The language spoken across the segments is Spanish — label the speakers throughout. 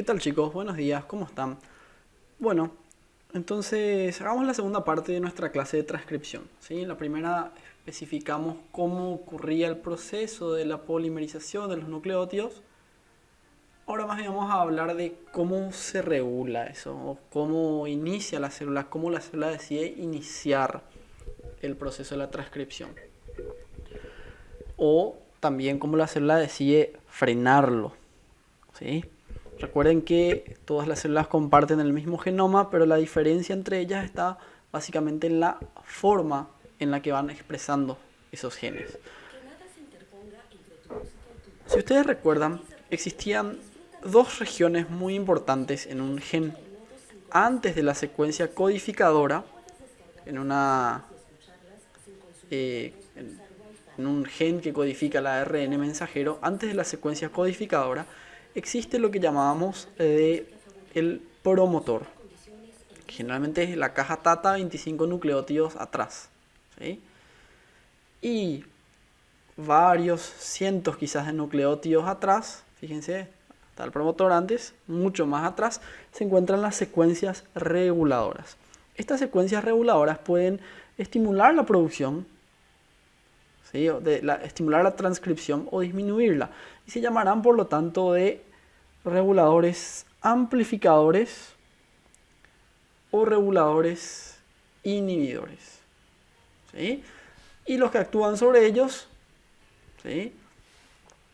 Speaker 1: ¿Qué tal chicos? Buenos días, ¿cómo están? Bueno, entonces hagamos la segunda parte de nuestra clase de transcripción. ¿Sí? En la primera especificamos cómo ocurría el proceso de la polimerización de los nucleótidos. Ahora más bien vamos a hablar de cómo se regula eso, o cómo inicia la célula, cómo la célula decide iniciar el proceso de la transcripción. O también cómo la célula decide frenarlo. ¿Sí? Recuerden que todas las células comparten el mismo genoma, pero la diferencia entre ellas está básicamente en la forma en la que van expresando esos genes. Si ustedes recuerdan, existían dos regiones muy importantes en un gen. Antes de la secuencia codificadora, en un gen que codifica el ARN mensajero, antes de la secuencia codificadora, existe lo que llamábamos el promotor, que generalmente es la caja TATA 25 nucleótidos atrás, ¿sí? Y varios cientos quizás de nucleótidos atrás, fíjense, está el promotor antes, mucho más atrás, se encuentran las secuencias reguladoras. Estas secuencias reguladoras pueden estimular la producción, ¿sí? Estimular la transcripción o disminuirla. Y se llamarán por lo tanto de reguladores amplificadores o reguladores inhibidores. ¿Sí? Y los que actúan sobre ellos, ¿sí?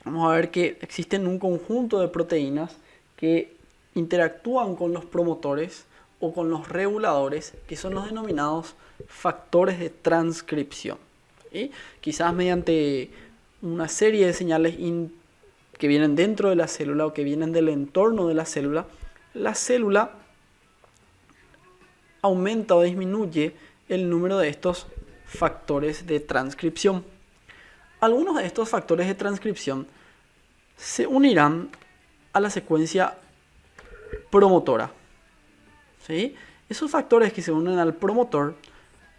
Speaker 1: Vamos a ver que existen un conjunto de proteínas que interactúan con los promotores o con los reguladores, que son los denominados factores de transcripción. ¿Sí? Quizás mediante una serie de señales que vienen dentro de la célula o que vienen del entorno de la célula aumenta o disminuye el número de estos factores de transcripción. Algunos de estos factores de transcripción se unirán a la secuencia promotora. ¿Sí? Esos factores que se unen al promotor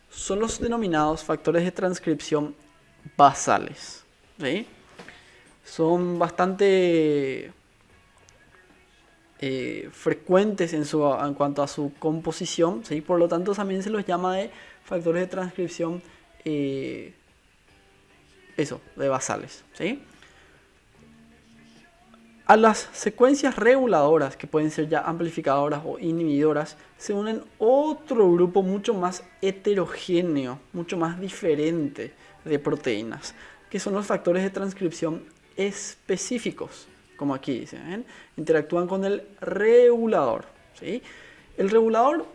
Speaker 1: son los denominados factores de transcripción basales. ¿Sí? Son bastante frecuentes en cuanto a su composición, ¿sí? Por lo tanto también se los llama de factores de transcripción de basales, ¿sí? A las secuencias reguladoras, que pueden ser ya amplificadoras o inhibidoras, se unen otro grupo mucho más heterogéneo, mucho más diferente de proteínas, que son los factores de transcripción específicos, como aquí dicen, ¿ven? Interactúan con el regulador, ¿sí? El regulador,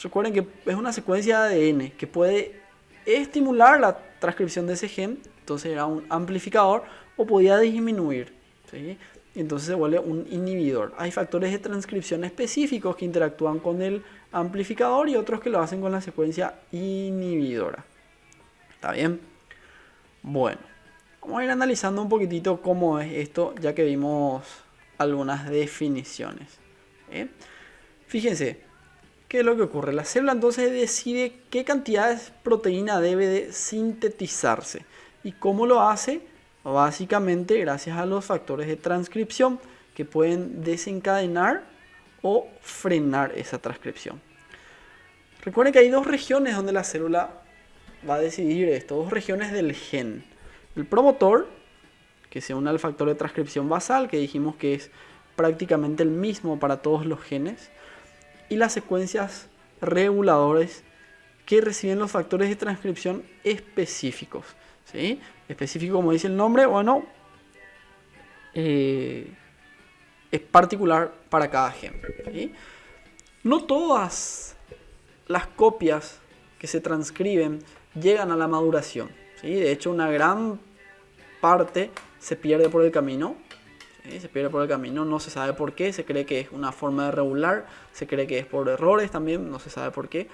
Speaker 1: recuerden que es una secuencia de ADN que puede estimular la transcripción de ese gen, entonces era un amplificador, o podía disminuir, ¿sí? Entonces se vuelve un inhibidor. Hay factores de transcripción específicos que interactúan con el amplificador y otros que lo hacen con la secuencia inhibidora. ¿Está bien? Bueno, vamos a ir analizando un poquitito cómo es esto, ya que vimos algunas definiciones. ¿Sí? Fíjense, ¿qué es lo que ocurre? La célula entonces decide qué cantidad de proteína debe de sintetizarse. ¿Y cómo lo hace? Básicamente gracias a los factores de transcripción que pueden desencadenar o frenar esa transcripción. Recuerden que hay dos regiones donde la célula va a decidir esto, dos regiones del gen. El promotor, que se une al factor de transcripción basal, que dijimos que es prácticamente el mismo para todos los genes, y las secuencias reguladores que reciben los factores de transcripción específicos. ¿Sí? Específico, como dice el nombre, bueno, es particular para cada gen. ¿Sí? No todas las copias que se transcriben llegan a la maduración, ¿sí? De hecho, una gran parte se pierde por el camino. ¿Sí? Se pierde por el camino, no se sabe por qué, se cree que es una forma de regular, se cree que es por errores también, no se sabe por qué.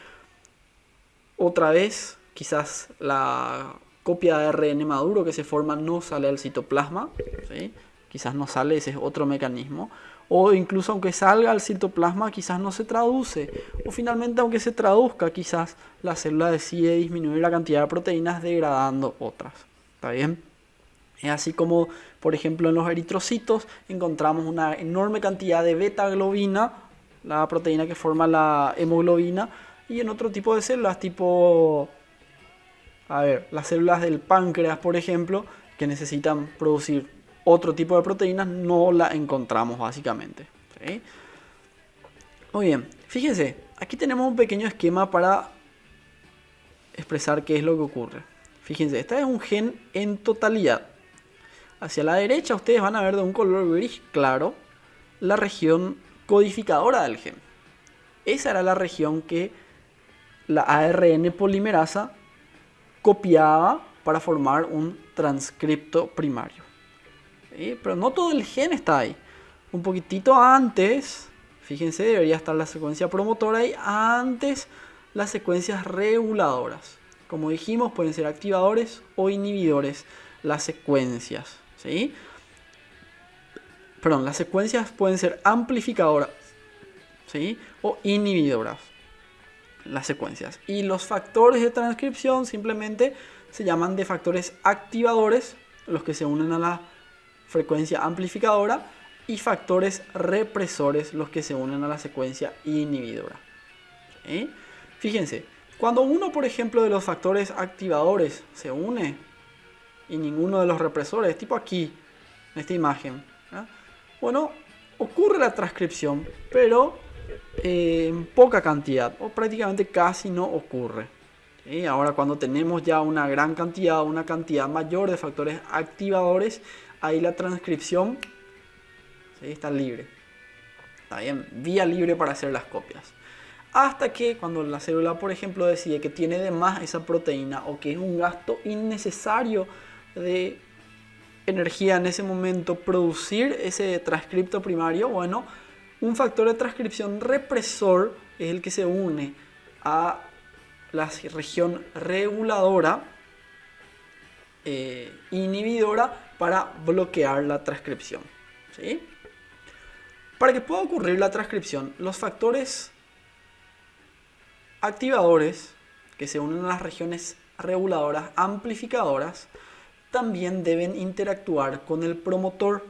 Speaker 1: Otra vez, quizás la copia de ARN maduro que se forma no sale al citoplasma, ¿sí? Quizás no sale, ese es otro mecanismo. O incluso aunque salga al citoplasma, quizás no se traduce. O finalmente, aunque se traduzca, quizás la célula decide disminuir la cantidad de proteínas degradando otras. ¿Está bien? Es así como Por ejemplo, en los eritrocitos encontramos una enorme cantidad de beta-globina, la proteína que forma la hemoglobina, y en otro tipo de células, tipo, las células del páncreas, por ejemplo, que necesitan producir otro tipo de proteínas, no la encontramos básicamente. ¿Sí? Muy bien, fíjense, aquí tenemos un pequeño esquema para expresar qué es lo que ocurre. Fíjense, este es un gen en totalidad. Hacia la derecha ustedes van a ver de un color gris claro la región codificadora del gen. Esa era la región que la ARN polimerasa copiaba para formar un transcripto primario. ¿Sí? Pero no todo el gen está ahí. Un poquitito antes, fíjense, debería estar la secuencia promotora y antes las secuencias reguladoras. Como dijimos, pueden ser activadores o inhibidores las secuencias. ¿Sí? Perdón, las secuencias pueden ser amplificadoras, ¿sí? O inhibidoras las secuencias. Y los factores de transcripción simplemente se llaman de factores activadores, los que se unen a la frecuencia amplificadora, y factores represores, los que se unen a la secuencia inhibidora. ¿Sí? Fíjense, cuando uno, por ejemplo, de los factores activadores se une y ninguno de los represores, tipo aquí, en esta imagen, ¿no? Bueno, ocurre la transcripción, pero en poca cantidad, o prácticamente casi no ocurre. ¿Sí? Ahora, cuando tenemos ya una gran cantidad, una cantidad mayor de factores activadores, ahí la transcripción, ¿sí?, está libre. Está bien, vía libre para hacer las copias. Hasta que cuando la célula, por ejemplo, decide que tiene de más esa proteína o que es un gasto innecesario de energía en ese momento producir ese transcripto primario, bueno, un factor de transcripción represor es el que se une a la región reguladora inhibidora para bloquear la transcripción. ¿Sí? Para que pueda ocurrir la transcripción, los factores activadores que se unen a las regiones reguladoras amplificadoras también deben interactuar con el promotor.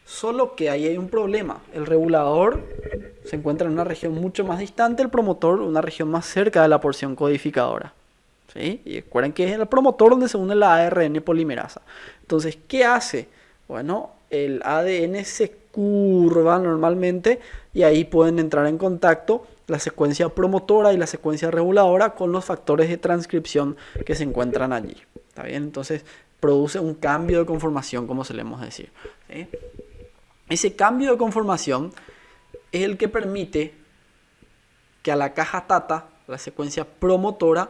Speaker 1: Solo que ahí hay un problema. El regulador se encuentra en una región mucho más distante, el promotor una región más cerca de la porción codificadora. ¿Sí? Y recuerden que es el promotor donde se une la ARN polimerasa. Entonces, ¿qué hace? Bueno, el ADN se curva normalmente y ahí pueden entrar en contacto la secuencia promotora y la secuencia reguladora con los factores de transcripción que se encuentran allí. ¿Está bien? Entonces, produce un cambio de conformación, como solemos decir. ¿Sí? Ese cambio de conformación es el que permite que a la caja TATA, la secuencia promotora,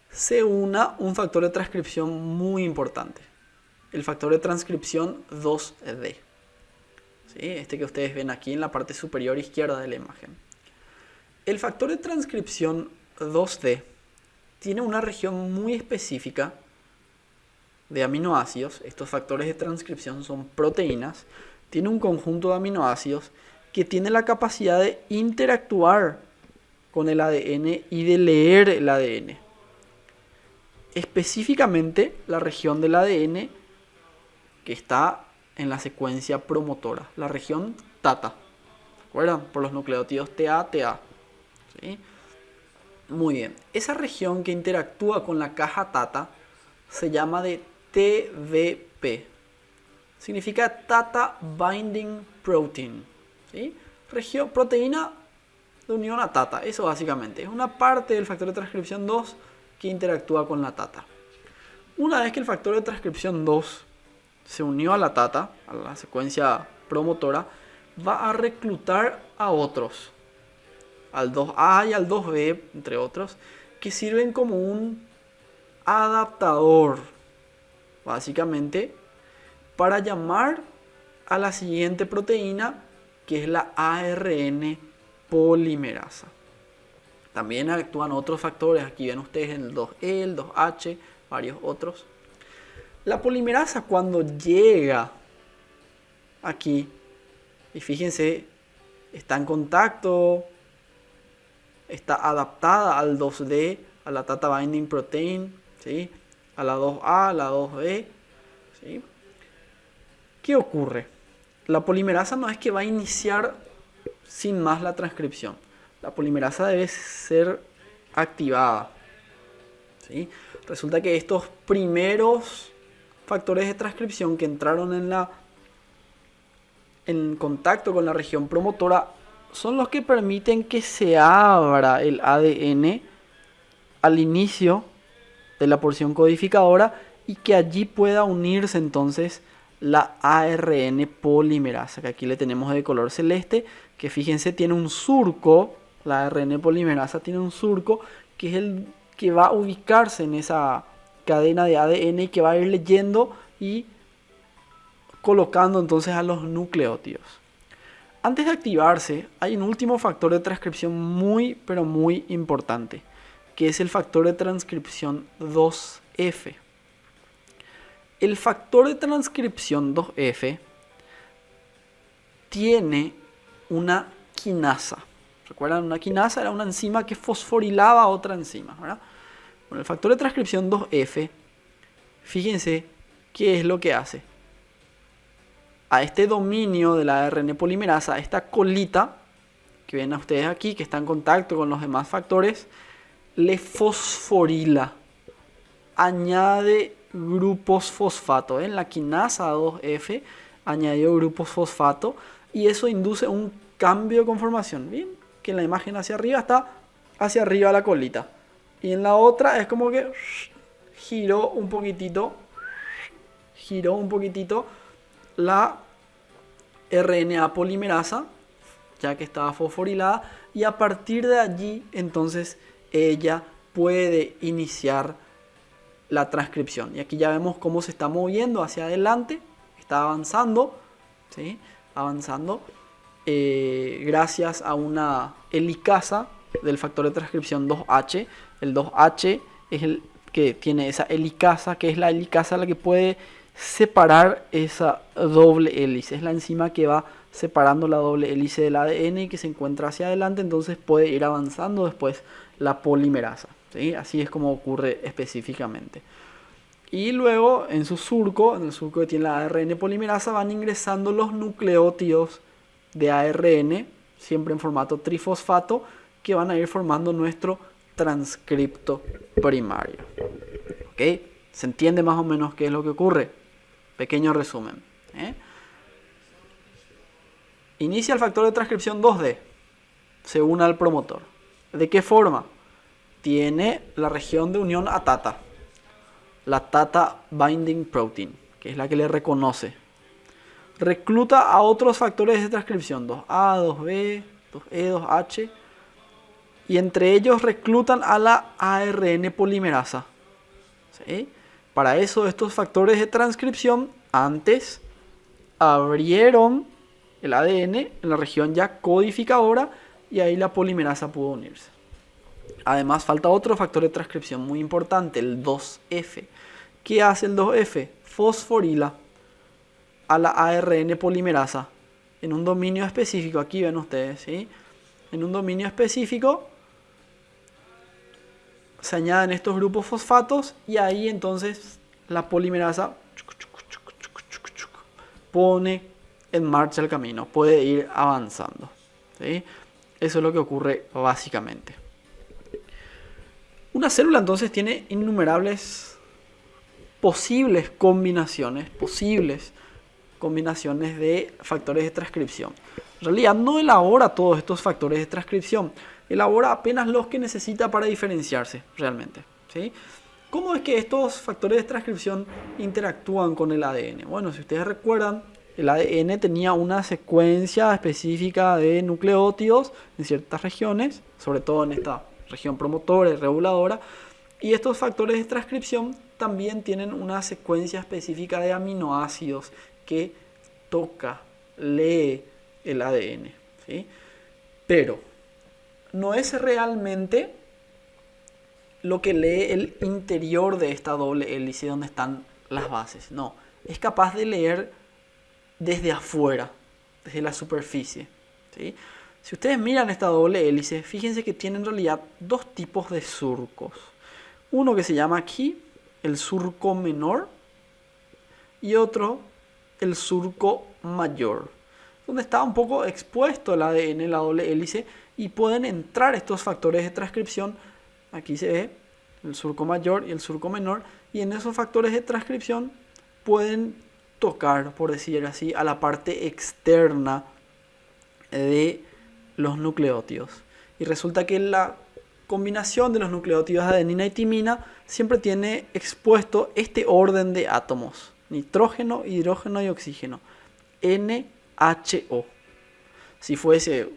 Speaker 1: se una un factor de transcripción muy importante. El factor de transcripción 2D. ¿Sí? Este que ustedes ven aquí en la parte superior izquierda de la imagen. El factor de transcripción 2D tiene una región muy específica de aminoácidos. Estos factores de transcripción son proteínas. Tiene un conjunto de aminoácidos que tiene la capacidad de interactuar con el ADN y de leer el ADN. Específicamente la región del ADN que está en la secuencia promotora, la región TATA. ¿Se acuerdan? Por los nucleótidos TA. ¿Sí? Muy bien. Esa región que interactúa con la caja TATA se llama de TBP. Significa Tata Binding Protein. ¿Sí? Proteína de unión a TATA. Eso básicamente. Es una parte del factor de transcripción 2 que interactúa con la TATA. Una vez que el factor de transcripción 2 se unió a la TATA, a la secuencia promotora, va a reclutar a otros, al 2A y al 2B, entre otros, que sirven como un adaptador, básicamente, para llamar a la siguiente proteína, que es la ARN polimerasa. También actúan otros factores, aquí ven ustedes el 2E, el 2H, varios otros. La polimerasa, cuando llega aquí, y fíjense, está en contacto, está adaptada al 2D, a la Tata Binding Protein, ¿sí?, a la 2A, a la 2B, ¿sí? ¿Qué ocurre? La polimerasa no es que va a iniciar sin más la transcripción. La polimerasa debe ser activada, ¿sí? Resulta que estos primeros factores de transcripción que entraron en contacto con la región promotora son los que permiten que se abra el ADN al inicio de la porción codificadora y que allí pueda unirse entonces la ARN polimerasa, que aquí le tenemos de color celeste, que fíjense tiene un surco, la ARN polimerasa tiene un surco que es el que va a ubicarse en esa cadena de ADN y que va a ir leyendo y colocando entonces a los nucleótidos. Antes de activarse, hay un último factor de transcripción muy, pero muy importante, que es el factor de transcripción 2F. El factor de transcripción 2F tiene una quinasa. ¿Recuerdan? Una quinasa era una enzima que fosforilaba a otra enzima, ¿verdad? Bueno, el factor de transcripción 2F, fíjense qué es lo que hace. A este dominio de la ARN polimerasa, a esta colita que ven a ustedes aquí, que está en contacto con los demás factores, le fosforila, añade grupos fosfato. En la quinasa 2F añadió grupos fosfato y eso induce un cambio de conformación. ¿Bien? Que en la imagen hacia arriba está hacia arriba la colita. Y en la otra es como que giró un poquitito la RNA polimerasa, ya que estaba fosforilada, y a partir de allí entonces ella puede iniciar la transcripción. Y aquí ya vemos cómo se está moviendo hacia adelante, está avanzando, ¿sí? Avanzando gracias a una helicasa del factor de transcripción 2H. El 2H es el que tiene esa helicasa, que es la helicasa la que puede separar esa doble hélice. Es la enzima que va separando la doble hélice del ADN y que se encuentra hacia adelante, entonces puede ir avanzando después la polimerasa, ¿sí? Así es como ocurre específicamente. Y luego en su surco, en el surco que tiene la ARN polimerasa, van ingresando los nucleótidos de ARN, siempre en formato trifosfato, que van a ir formando nuestro transcripto primario. ¿Ok? ¿Se entiende más o menos qué es lo que ocurre? Pequeño resumen. Inicia el factor de transcripción 2D. Se une al promotor. ¿De qué forma? Tiene la región de unión a TATA. La TATA Binding Protein, que es la que le reconoce. Recluta a otros factores de transcripción, 2A, 2B, 2E, 2H. Y entre ellos reclutan a la ARN polimerasa. ¿Sí? Para eso estos factores de transcripción antes abrieron el ADN en la región ya codificadora y ahí la polimerasa pudo unirse. Además falta otro factor de transcripción muy importante, el 2F. ¿Qué hace el 2F? Fosforila a la ARN polimerasa en un dominio específico. Aquí ven ustedes, ¿sí? En un dominio específico se añaden estos grupos fosfatos y ahí entonces la polimerasa pone en marcha el camino, puede ir avanzando, ¿sí? Eso es lo que ocurre básicamente. Una célula entonces tiene innumerables posibles combinaciones de factores de transcripción. En realidad no elabora todos estos factores de transcripción, elabora apenas los que necesita para diferenciarse realmente, ¿sí? ¿Cómo es que estos factores de transcripción interactúan con el ADN? Bueno, si ustedes recuerdan, el ADN tenía una secuencia específica de nucleótidos en ciertas regiones, sobre todo en esta región promotora y reguladora, y estos factores de transcripción también tienen una secuencia específica de aminoácidos que lee el ADN, ¿sí? Pero no es realmente lo que lee el interior de esta doble hélice donde están las bases. No, es capaz de leer desde afuera, desde la superficie, ¿sí? Si ustedes miran esta doble hélice, fíjense que tiene en realidad dos tipos de surcos. Uno que se llama aquí el surco menor y otro el surco mayor, donde está un poco expuesto el ADN, la doble hélice, y pueden entrar estos factores de transcripción. Aquí se ve el surco mayor y el surco menor, y en esos factores de transcripción pueden tocar, por decir así, a la parte externa de los nucleótidos. Y resulta que la combinación de los nucleótidos de adenina y timina siempre tiene expuesto este orden de átomos: nitrógeno, hidrógeno y oxígeno, NHO. Si fuese,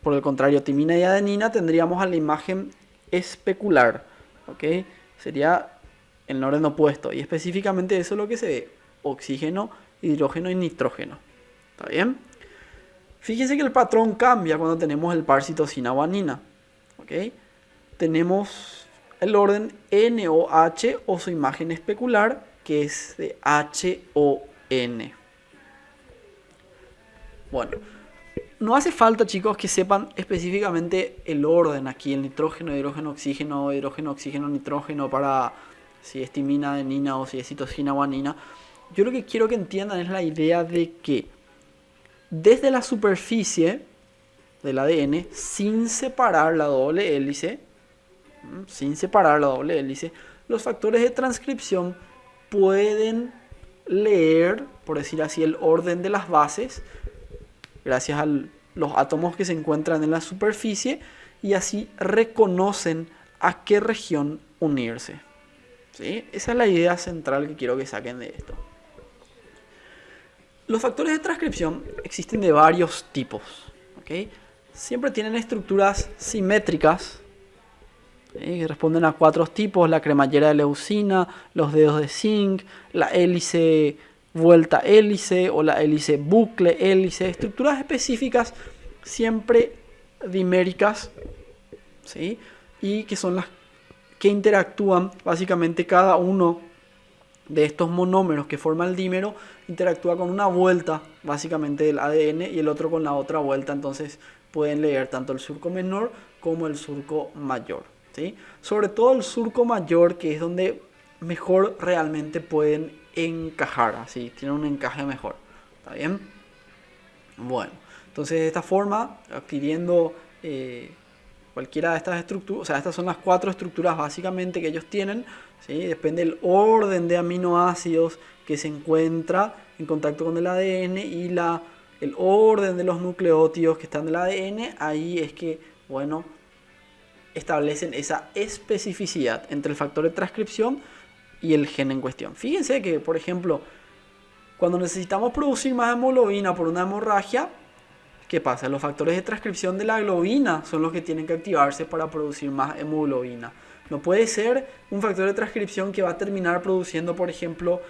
Speaker 1: por el contrario, timina y adenina, tendríamos a la imagen especular, ¿ok? Sería el orden opuesto, y específicamente eso es lo que se ve: oxígeno, hidrógeno y nitrógeno. ¿Está bien? Fíjense que el patrón cambia cuando tenemos el par citosina-guanina, ¿ok? Tenemos el orden NOH o su imagen especular, que es de HON. Bueno, no hace falta, chicos, que sepan específicamente el orden aquí: el nitrógeno, hidrógeno, oxígeno, nitrógeno, para si es timina, adenina o si es citosina, guanina. Yo lo que quiero que entiendan es la idea de que desde la superficie del ADN, sin separar la doble hélice, los factores de transcripción pueden leer, por decir así, el orden de las bases gracias a los átomos que se encuentran en la superficie, y así reconocen a qué región unirse. ¿Sí? Esa es la idea central que quiero que saquen de esto. Los factores de transcripción existen de varios tipos, ¿ok? Siempre tienen estructuras simétricas, ¿sí? Que responden a 4 tipos: la cremallera de leucina, los dedos de zinc, la hélice vuelta hélice o la hélice bucle hélice. Estructuras específicas, siempre diméricas, ¿sí? Y que son las que interactúan, básicamente cada uno de estos monómeros que forman el dímero interactúa con una vuelta básicamente del ADN y el otro con la otra vuelta. Entonces pueden leer tanto el surco menor como el surco mayor, ¿sí? Sobre todo el surco mayor, que es donde mejor realmente pueden encajar, así tienen un encaje mejor. ¿Está bien? Bueno, entonces de esta forma, adquiriendo cualquiera de estas estructuras, o sea, estas son las 4 estructuras básicamente que ellos tienen, ¿sí? Depende del orden de aminoácidos que se encuentra en contacto con el ADN y el orden de los nucleótidos que están en el ADN. Ahí es que, bueno, establecen esa especificidad entre el factor de transcripción y el gen en cuestión. Fíjense que, por ejemplo, cuando necesitamos producir más hemoglobina por una hemorragia, ¿qué pasa? Los factores de transcripción de la globina son los que tienen que activarse para producir más hemoglobina. No puede ser un factor de transcripción que va a terminar produciendo, por ejemplo,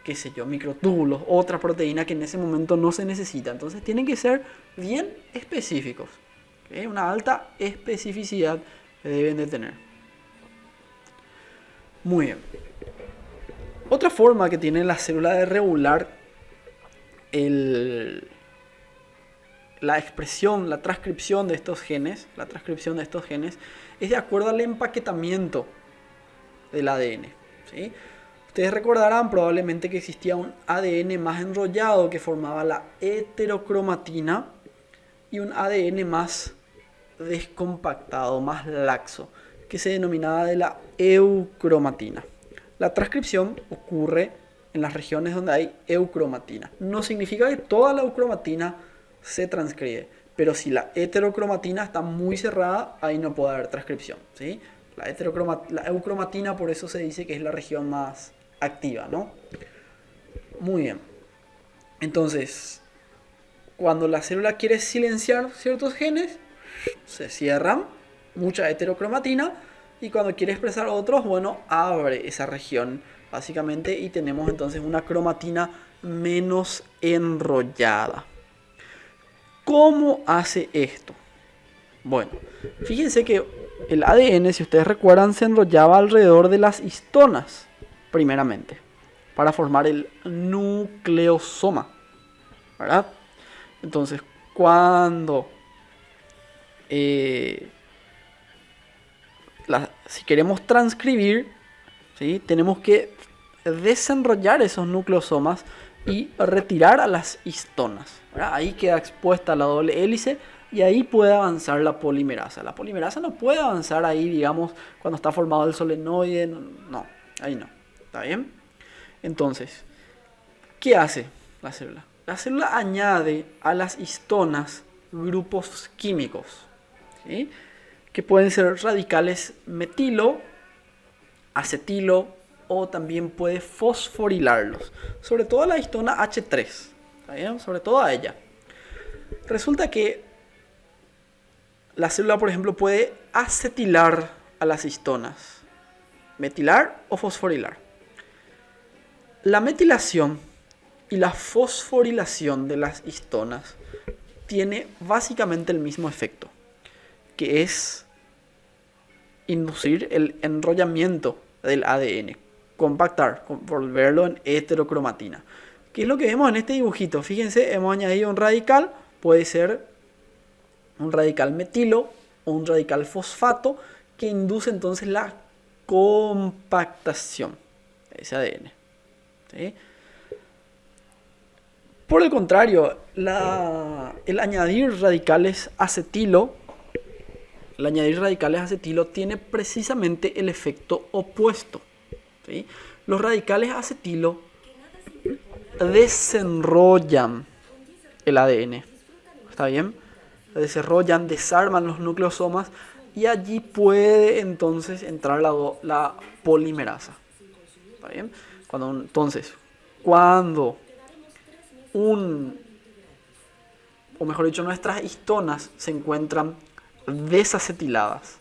Speaker 1: qué sé yo, microtúbulos, otra proteína que en ese momento no se necesita. Entonces tienen que ser bien específicos, ¿okay? Una alta especificidad que deben de tener. Muy bien. Otra forma que tiene la célula de regular la expresión, la transcripción de estos genes, es de acuerdo al empaquetamiento del ADN, ¿sí? Ustedes recordarán probablemente que existía un ADN más enrollado que formaba la heterocromatina y un ADN más descompactado, más laxo, que se denominaba de la eucromatina. La transcripción ocurre en las regiones donde hay eucromatina. No significa que toda la eucromatina se transcribe, pero si la heterocromatina está muy cerrada, ahí no puede haber transcripción, ¿sí? La eucromatina, por eso se dice que es la región más activa, ¿no? Muy bien. Entonces, cuando la célula quiere silenciar ciertos genes, se cierran, mucha heterocromatina, y cuando quiere expresar otros, bueno, abre esa región básicamente, y tenemos entonces una cromatina menos enrollada. ¿Cómo hace esto? Bueno, fíjense que el ADN, si ustedes recuerdan, se enrollaba alrededor de las histonas, primeramente, para formar el nucleosoma, ¿verdad? Entonces, cuando si queremos transcribir, ¿sí? Tenemos que desenrollar esos nucleosomas y retirar a las histonas, ¿verdad? Ahí queda expuesta la doble hélice y ahí puede avanzar la polimerasa. La polimerasa no puede avanzar ahí, digamos, cuando está formado el solenoide. No, ahí no. ¿Está bien? Entonces, ¿qué hace la célula? La célula añade a las histonas grupos químicos, ¿sí? Que pueden ser radicales metilo, acetilo, o también puede fosforilarlos. Sobre todo a la histona H3. ¿Está bien? Sobre todo a ella. Resulta que la célula, por ejemplo, puede acetilar a las histonas. Metilar o fosforilar. La metilación y la fosforilación de las histonas tiene básicamente el mismo efecto, que es inducir el enrollamiento del ADN, compactar, volverlo en heterocromatina. ¿Qué es lo que vemos en este dibujito? Fíjense, hemos añadido un radical, puede ser un radical metilo o un radical fosfato, que induce entonces la compactación de ese ADN. ¿Sí? Por el contrario, el añadir radicales acetilo tiene precisamente el efecto opuesto. ¿Sí? Los radicales acetilo desenrollan el ADN. ¿Está bien? Desarrollan, desarman los nucleosomas y allí puede entonces entrar la polimerasa. ¿Está bien? Cuando nuestras histonas se encuentran desacetiladas,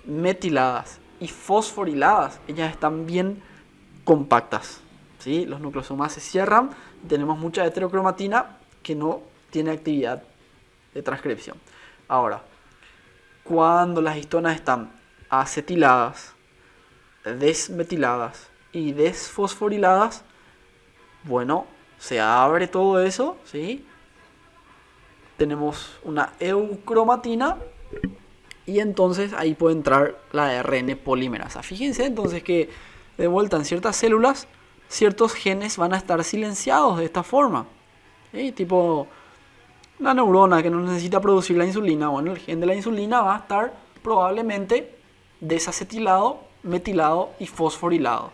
Speaker 1: metiladas y fosforiladas, ellas están bien compactas, ¿sí? Los nucleosomas se cierran y tenemos mucha heterocromatina que no tiene actividad de transcripción. Ahora, cuando las histonas están acetiladas, desmetiladas y desfosforiladas, bueno, se abre todo eso, ¿sí? Tenemos una eucromatina y entonces ahí puede entrar la ARN polimerasa. Fíjense entonces que de vuelta en ciertas células, ciertos genes van a estar silenciados de esta forma, ¿sí? Tipo una neurona que no necesita producir la insulina. Bueno, el gen de la insulina va a estar probablemente desacetilado, metilado y fosforilado,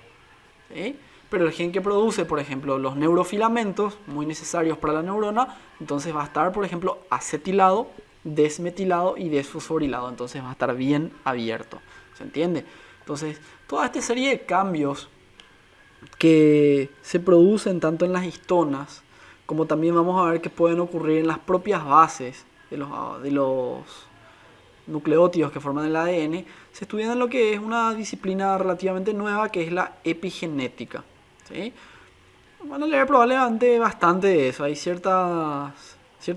Speaker 1: ¿sí? Pero el gen que produce, por ejemplo, los neurofilamentos, muy necesarios para la neurona, entonces va a estar, por ejemplo, acetilado, desmetilado y desfosforilado. Entonces va a estar bien abierto. ¿Se entiende? Entonces, toda esta serie de cambios que se producen tanto en las histonas, como también vamos a ver que pueden ocurrir en las propias bases de los nucleótidos que forman el ADN, se estudian en lo que es una disciplina relativamente nueva, que es la epigenética. ¿Sí? Van a leer probablemente bastante de eso. Hay ciertos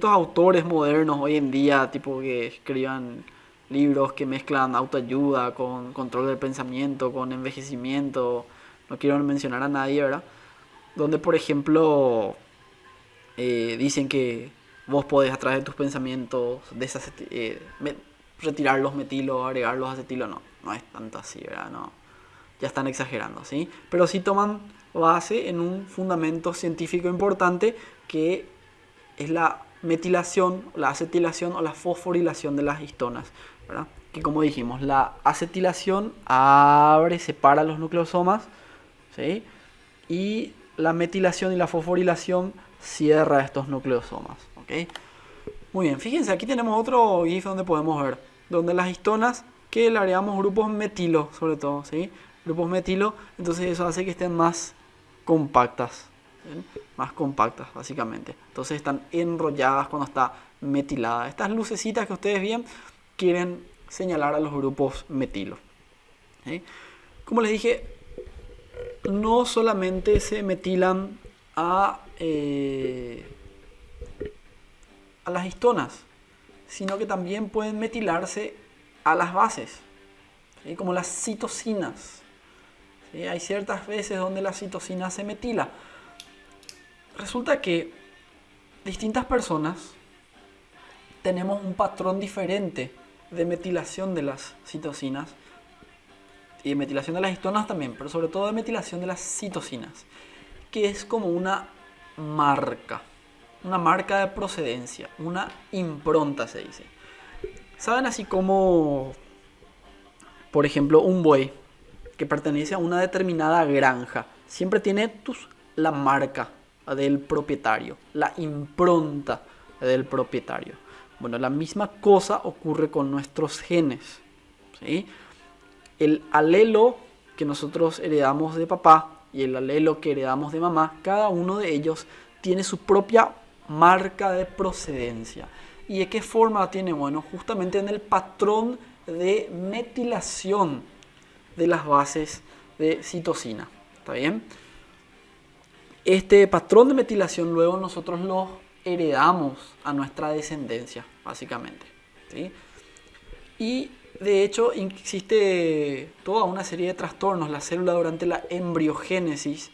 Speaker 1: autores modernos hoy en día, tipo que escriban libros que mezclan autoayuda con control del pensamiento, con envejecimiento. No quiero mencionar a nadie, ¿verdad? Donde, por ejemplo, dicen que vos podés a través de tus pensamientos retirar los metilos, agregar los acetilos. No es tanto así, ¿verdad? No, ya están exagerando, ¿sí? Pero sí toman base en un fundamento científico importante, que es la metilación, la acetilación o la fosforilación de las histonas, ¿verdad? Que, como dijimos, la acetilación separa los nucleosomas, ¿sí? Y la metilación y la fosforilación cierra estos nucleosomas, ¿ok? Muy bien, fíjense, aquí tenemos otro GIF donde podemos ver, donde las histonas, que le agregamos grupos metilo, sobre todo, ¿sí? Grupos metilo, entonces eso hace que estén más compactas, ¿sí? Más compactas, básicamente. Entonces están enrolladas cuando está metilada. Estas lucecitas que ustedes ven quieren señalar a los grupos metilo, ¿sí? Como les dije, no solamente se metilan a las histonas, sino que también pueden metilarse a las bases, ¿sí? Como las citocinas, ¿sí? Hay ciertas veces donde la citosina se metila. Resulta que distintas personas tenemos un patrón diferente de metilación de las citocinas y de metilación de las histonas también, pero sobre todo de metilación de las citocinas, que es como una marca. Una marca de procedencia, una impronta se dice. ¿Saben? Así como, por ejemplo, un buey que pertenece a una determinada granja. Siempre tiene la marca del propietario, la impronta del propietario. Bueno, la misma cosa ocurre con nuestros genes, ¿sí? El alelo que nosotros heredamos de papá y el alelo que heredamos de mamá, cada uno de ellos tiene su propia marca de procedencia. ¿Y de qué forma tiene? Bueno, justamente en el patrón de metilación de las bases de citosina. ¿Está bien? Este patrón de metilación luego nosotros lo heredamos a nuestra descendencia, básicamente, ¿sí? Y de hecho existe toda una serie de trastornos. La célula durante la embriogénesis,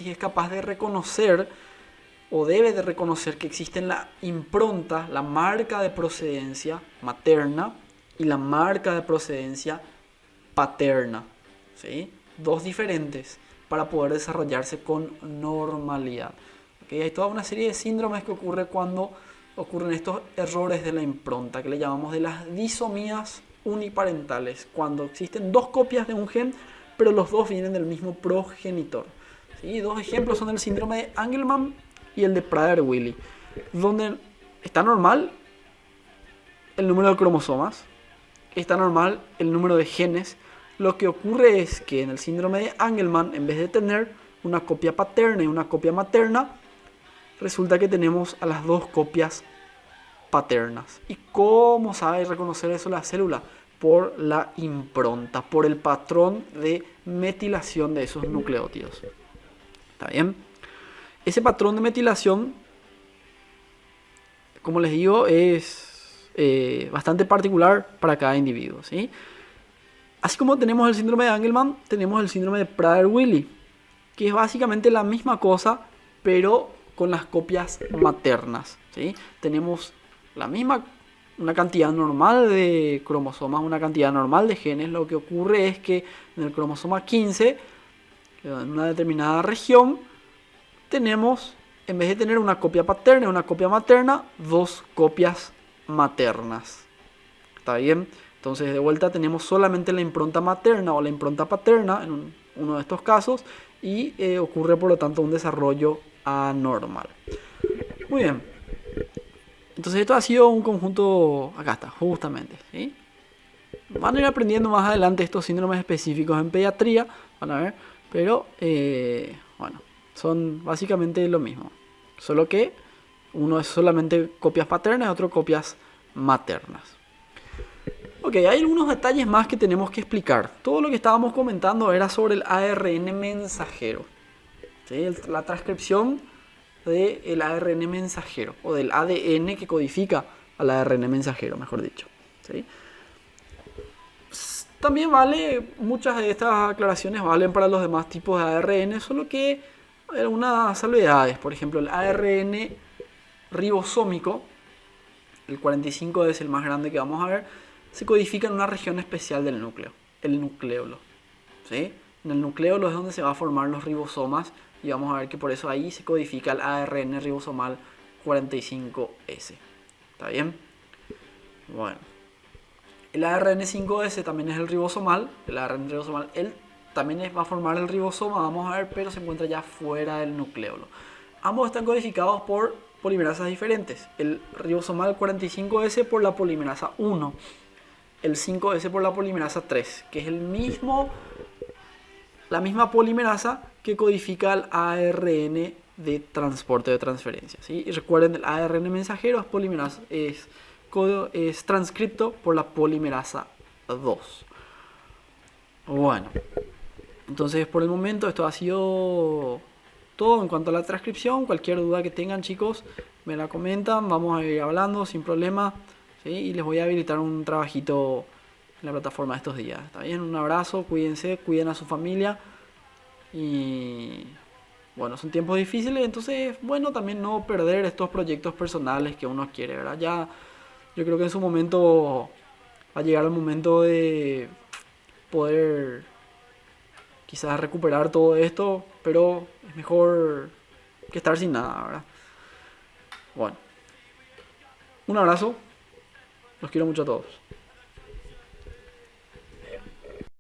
Speaker 1: es capaz de reconocer o debe de reconocer que existen la impronta, la marca de procedencia materna y la marca de procedencia paterna, ¿sí? Dos diferentes para poder desarrollarse con normalidad. ¿Okay? Hay toda una serie de síndromes que ocurre cuando ocurren estos errores de la impronta, que le llamamos de las disomías uniparentales, cuando existen dos copias de un gen, pero los dos vienen del mismo progenitor. ¿Sí? Dos ejemplos son el síndrome de Angelman y el de Prader-Willi, donde está normal el número de cromosomas, está normal el número de genes. Lo que ocurre es que en el síndrome de Angelman, en vez de tener una copia paterna y una copia materna, resulta que tenemos a las dos copias paternas. ¿Y cómo sabe reconocer eso la célula? Por la impronta, por el patrón de metilación de esos nucleótidos. ¿Está bien? Ese patrón de metilación, como les digo, es bastante particular para cada individuo, ¿sí? Así como tenemos el síndrome de Angelman, tenemos el síndrome de Prader-Willi, que es básicamente la misma cosa, pero con las copias maternas, ¿sí? Tenemos una cantidad normal de cromosomas, una cantidad normal de genes. Lo que ocurre es que en el cromosoma 15, en una determinada región, tenemos, en vez de tener una copia paterna y una copia materna, dos copias maternas. ¿Está bien? Entonces, de vuelta tenemos solamente la impronta materna o la impronta paterna en uno de estos casos y ocurre, por lo tanto, un desarrollo anormal. Muy bien. Entonces, esto ha sido un conjunto, acá está, justamente, ¿sí? Van a ir aprendiendo más adelante estos síndromes específicos en pediatría, van a ver, pero, bueno, son básicamente lo mismo. Solo que uno es solamente copias paternas y otro copias maternas. Ok, hay algunos detalles más que tenemos que explicar. Todo lo que estábamos comentando era sobre el ARN mensajero, ¿sí? La transcripción del ARN mensajero, o del ADN que codifica al ARN mensajero, mejor dicho, ¿sí? También muchas de estas aclaraciones valen para los demás tipos de ARN, solo que hay algunas salvedades. Por ejemplo, el ARN ribosómico, el 45 es el más grande que vamos a ver, se codifica en una región especial del núcleo, el nucleolo, ¿sí? En el nucleolo es donde se va a formar los ribosomas y vamos a ver que por eso ahí se codifica el ARN ribosomal 45S. ¿Está bien? Bueno. El ARN 5S también es el ribosomal. El ARN ribosomal él también va a formar el ribosoma, vamos a ver, pero se encuentra ya fuera del nucleolo. Ambos están codificados por polimerasas diferentes. El ribosomal 45S por la polimerasa 1. El 5S por la polimerasa 3, que es la misma polimerasa que codifica el ARN de transporte de transferencia, ¿sí? Y recuerden, el ARN mensajero es transcripto por la polimerasa 2. Bueno, entonces por el momento esto ha sido todo en cuanto a la transcripción. Cualquier duda que tengan, chicos, me la comentan, vamos a ir hablando sin problema, ¿sí? Y les voy a habilitar un trabajito en la plataforma estos días. ¿Está bien? Un abrazo, cuídense, cuiden a su familia. Y bueno, son tiempos difíciles, entonces bueno, también no perder estos proyectos personales que uno quiere, ¿verdad? Ya, yo creo que en su momento va a llegar el momento de poder quizás recuperar todo esto, pero es mejor que estar sin nada, ¿verdad? Bueno, un abrazo, los quiero mucho a todos.